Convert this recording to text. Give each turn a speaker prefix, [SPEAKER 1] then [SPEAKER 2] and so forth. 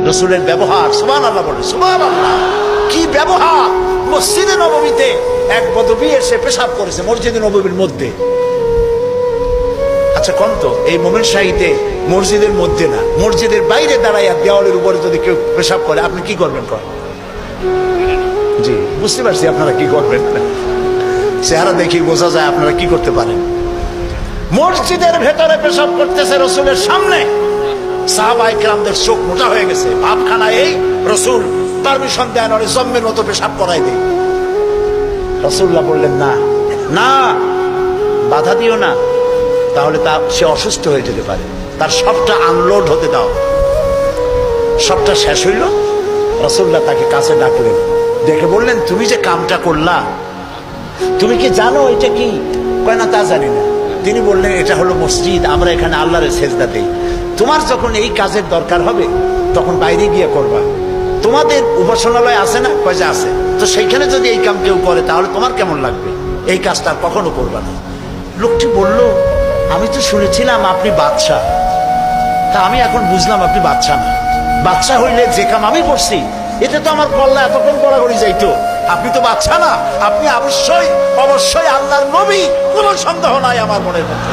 [SPEAKER 1] রসুলের ব্যবহার, সুবহানাল্লাহ বলে, সুবহানাল্লাহ, কি ব্যবহার! মসজিদে নববীতে এক বদবী এসে পেশাব করেছে মসজিদে নববীর মধ্যে। আচ্ছা কোন তো, এই মোমেন শাহীতে মসজিদের মধ্যে না, মসজিদের বাইরে দাঁড়াইয়া দেওয়ালের উপরে যদি কেউ পেশাব করে, আপনি কি করবেন? জি, বুঝতে পারছি আপনারা কি করবেন। চেহারা দেখি বোঝা যায় আপনারা কি করতে পারেন। মসজিদের ভেতরে পেশাব করতেছে রসুলের সামনে, সাহাবায়ে কেরামদের চোখ মোটা হয়ে গেছে, ভাবখানা এই রসুল পারমিশন দেন ওরে জম্মের মতো পেশাব করাই দেয়। রাসূলুল্লাহ বললেন, না না, বাধা দিও না, তাহলে সে অসুস্থ হয়ে যেতে পারে, তার সবটা আনলোড হতে দাও। সবটা শেষ হইল, রাসূলুল্লাহ তাকে কাছে ডাকলেন, দেখে বললেন, তুমি যে কামটা করলা, তুমি কি জানো এটা কি? কয় না, তা জানি না। তিনি বললেন, এটা হলো মসজিদ, আমরা এখানে আল্লাহর সেজদা দেই। তোমার যখন এই কাজের দরকার হবে তখন বাইরে গিয়ে করবা। তোমাদের উপাসনালয় আছে না? কয় যে আছে। তো সেইখানে যদি এই কাম কেউ করে তাহলে তোমার কেমন লাগবে? এই কাজটা কখনো করবা না। লোকটি বলল, আমি তো শুনেছিলাম আপনি বাদশা, তা আমি এখন বুঝলাম আপনি বাদশা না। বাদশা হইলে যে কাম আমি করছি এতে তো আমার কল্লা এতক্ষণ কড়াকড়ি যাইতো। আপনি তো বাদশা না, আপনি অবশ্যই অবশ্যই আল্লাহর নবী, কোনো সন্দেহ নাই আমার মনের মধ্যে।